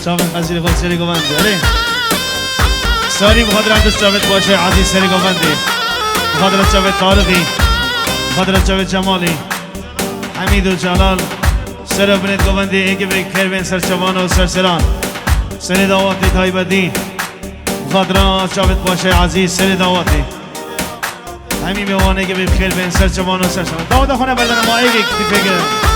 شامل خزیر خود سری گوانده علی ساری بخاطر عبدش جاوید باشه عزیز سری گوانده بخاطر جاوید طارقی بخاطر جاوید جمالی حمید و جلال سر بنید گوانده ایگه به کربین سرچوان و سرسران سری دعواتی تایبدی بخاطر جاوید باشه عزیز سری دعواتی همین میوانه که به کربین سرچوان و سرسران دعوت خونه بردن ما ایگه کتیفه گرم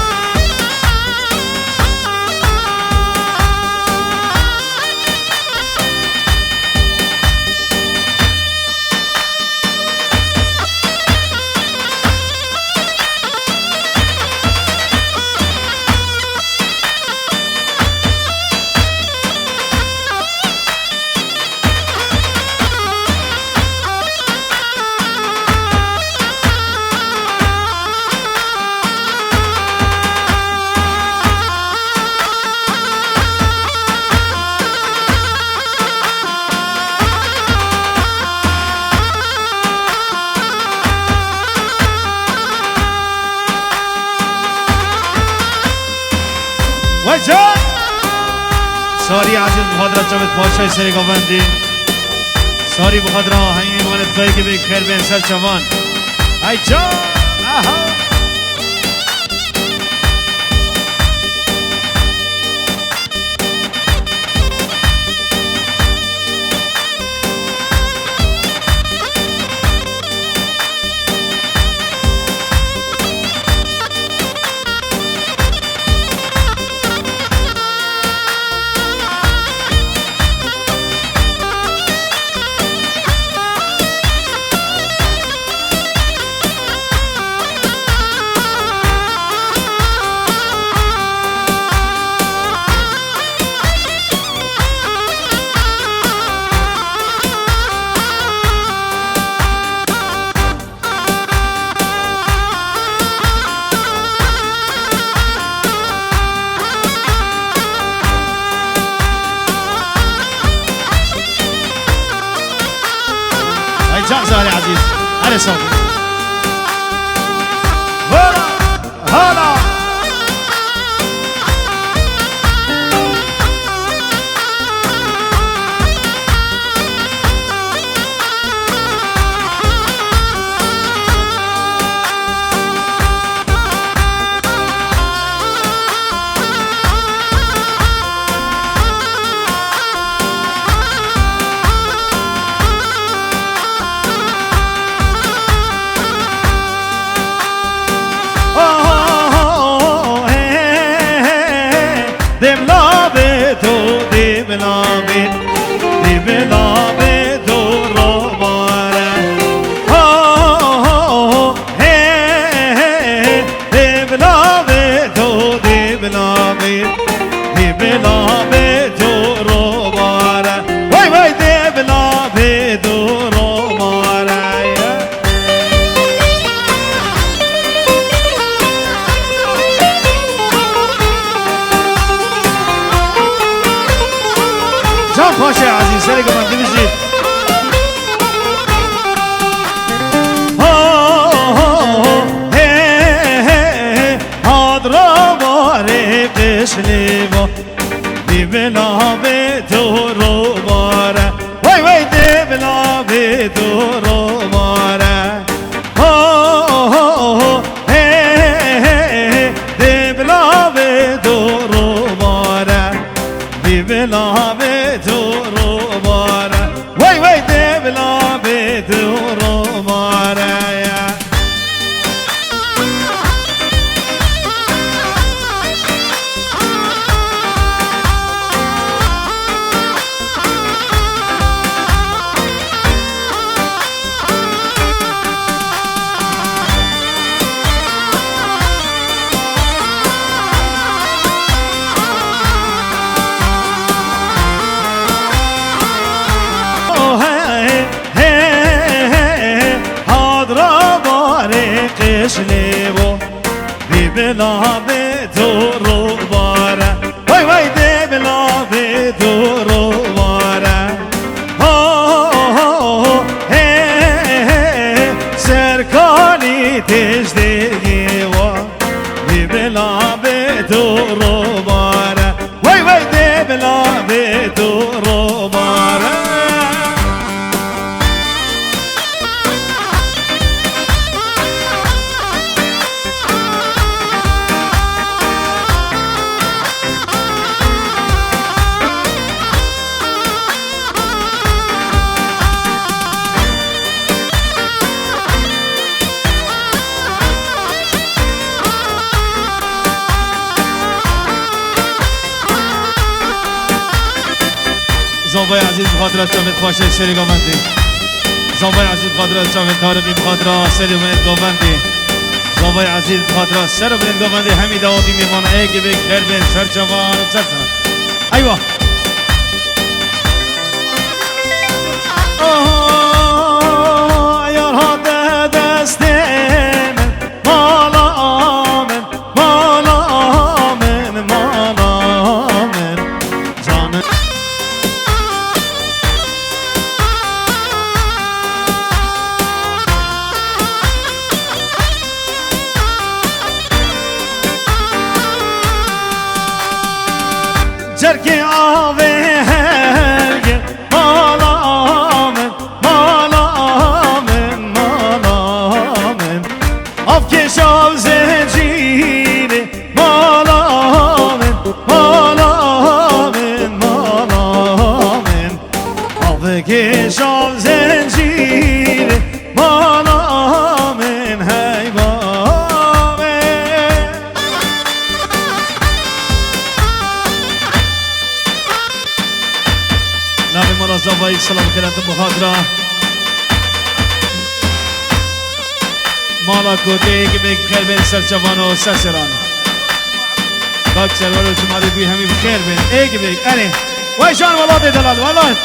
وجه ساری عزیز بخاطر جاوید پاشای سری گوندی ساری بخاطر همین میماند خواهی که به خیر بین سر چوان ای جان آها جان زهري عزيز على صوت هلا باشه عزیز سری گمانده بشید حاضر باره قشلی با دی بلا به تو رو باره وای وای دی بلا به تو رو باره دی بلا به تو رو باره دی بلا به تو رو باره وای وای دی بلا به تو رو باره قشلیو دی بلا به تو رو باره وای وای دی بلا به تو رو باره سرکانی تیز دیگی و دی بلا به تو رو باره وای وای دی بلا زوبای عزیز بخاطر چاوت باشه سری گوندی زوبای عزیز بخاطر چاوت تارقی بخاطر سری بلند گوندی زوبای عزیز بخاطر سر بلند گوندی حمید آدی میوان ایگی بگ خیر بین سر جوان سرسن ایوه یار ها دستم مالا من مالا من مالا من جانم جرگی آوه هرگی مالا من مالا من مالا من افکش آو زنجیری مالا من مالا من مالا من افکش آو زنجیری مالا من هیبا نبی مولا زوبایی سلام کرد بخاطر مالا کوتی که بگ خیر بین سر جوان و سرسران باک سرور شما دوی همی بخیر بین ایک بگ اری وای جان ولاد دلال ولاد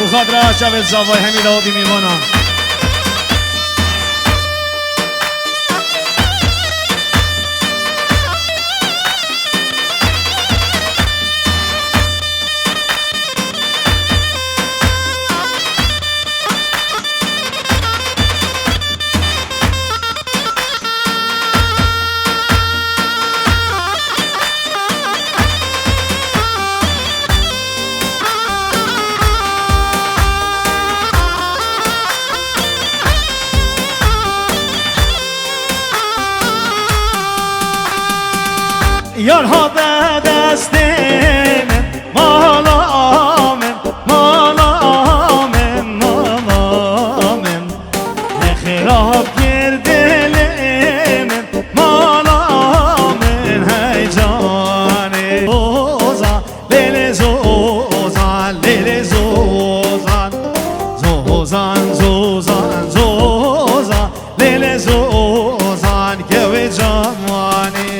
بخاطر شاید زوبای همی دادی میمانا یار ها به دست من مالا من مالا من مالا من خراب کرد دل من مالا من هی جانه زوزان لیل زوزان لیل زوزان زوزان زوزان زوزان لیل زوزان گوی جوانی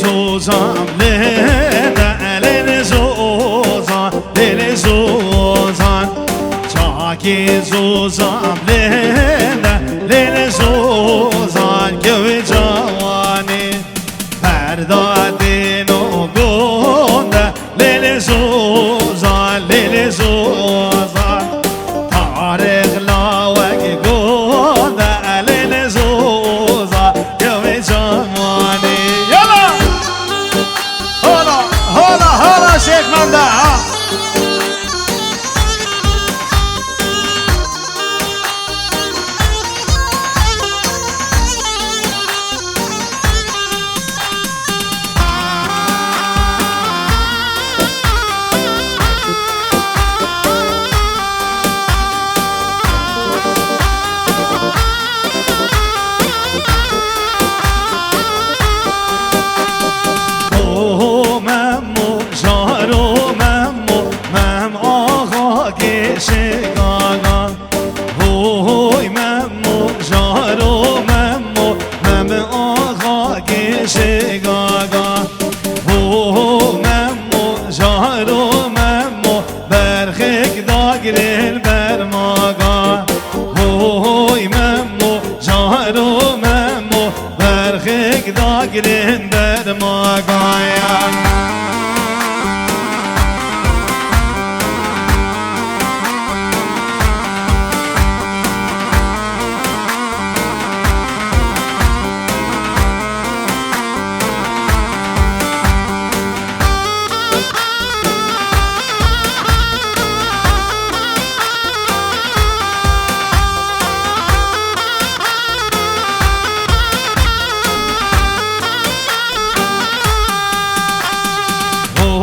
زوزان لیل زوزان لیل زوزان چاکی زوزان لیل زوزان گوی جوانی پردادین و گونده لیل زوزان لیل زوزان تاریخ لاوک گونده لیل زوزان گوی جوانی شیخ منده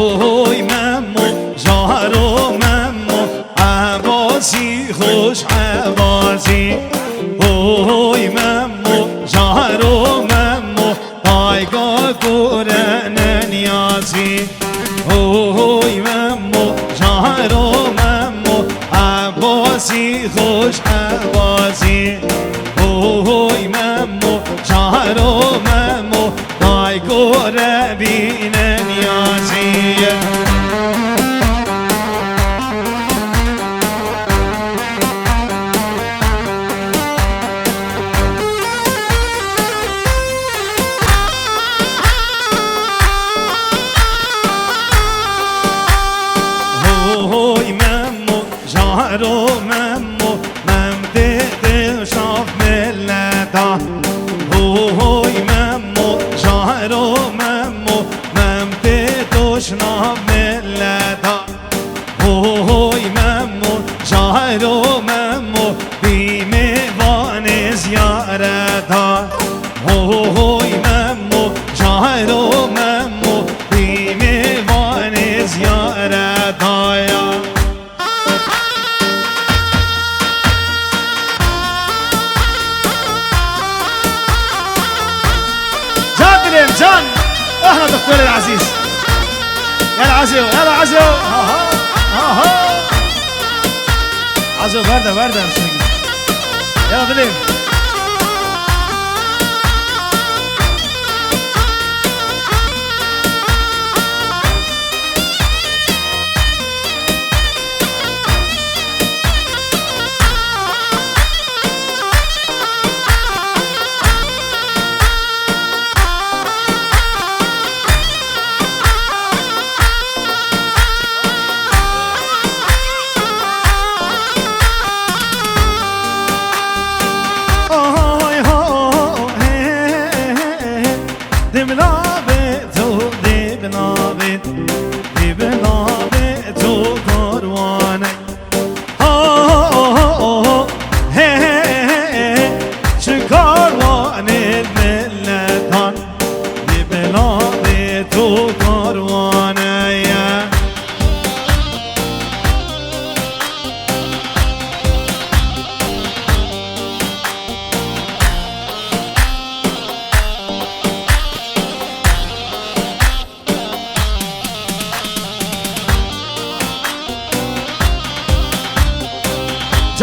هوی ممو جارو ممو عباسی خوش عباسی هوی ممو جارو ممو پایگاه قرآن نیازی هوی ممو جارو ممو عباسی خوش عباسی هوی ممو جارو ممو پایگاه ربین نیازی جارو ممو ممدد شاف ملتا هوی ممو جارو ممو ممدد شاف ملتا هوی ممو جارو ممو بیموان زیارتا هوی ممو جارو ممو بیموان زیارتا جان احنا دكتور العزيز يا العزو يا العزو عزو برده مش نجي يلا دليل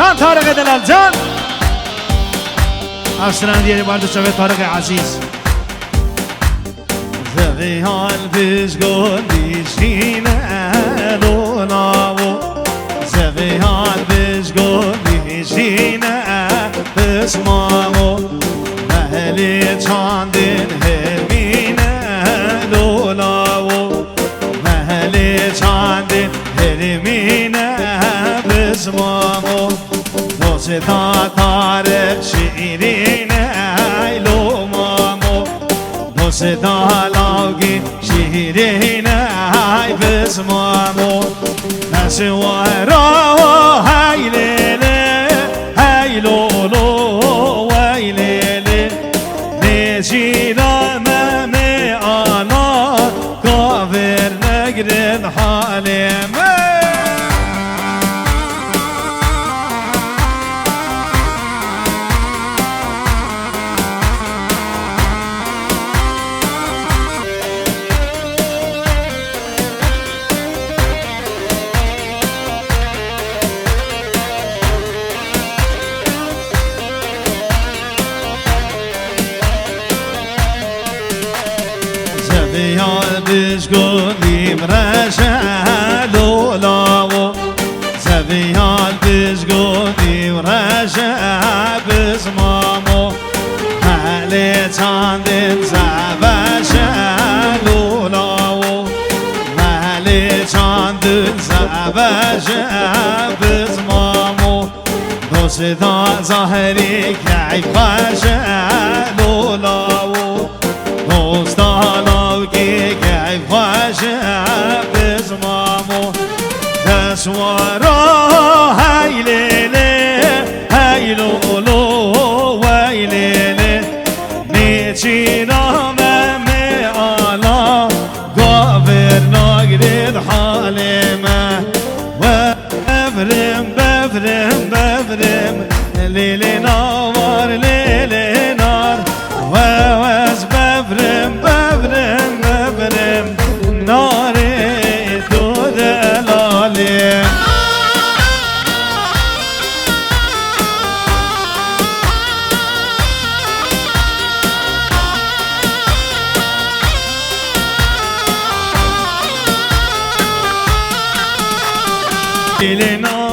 جان طارق دلال جان افسران دیگه بارد شبه طارق عزیز زوی حال بشگون بیشینه دولاو زوی حال بشگون بیشینه بسمامو محلی چاندین همینه دولاو محلی چاندین همینه بسمامو دوستا طارق شیرینه ایلو مامو دوستا لاغی شیرینه ای بسمامو نسوارا های لیله های لولو وی لیله نجیرم می آلا کافر نگرن حالیم زبیان بشگونیم رشد دولاو زبیان بشگونیم رشد بزمامو حالی چاندین زبش دولاو حالی چاندین زبش بزمامو دوستا ظاهری که خوش دولاو دوستا لاغی که خوش بزمامو دسوارا های لیله های لولو وی لیله نیچینام می آلا گاور ناگری ليلي نار ليلي نار واز ببرم ببرم ببرم ناري دود الالي ليلي نار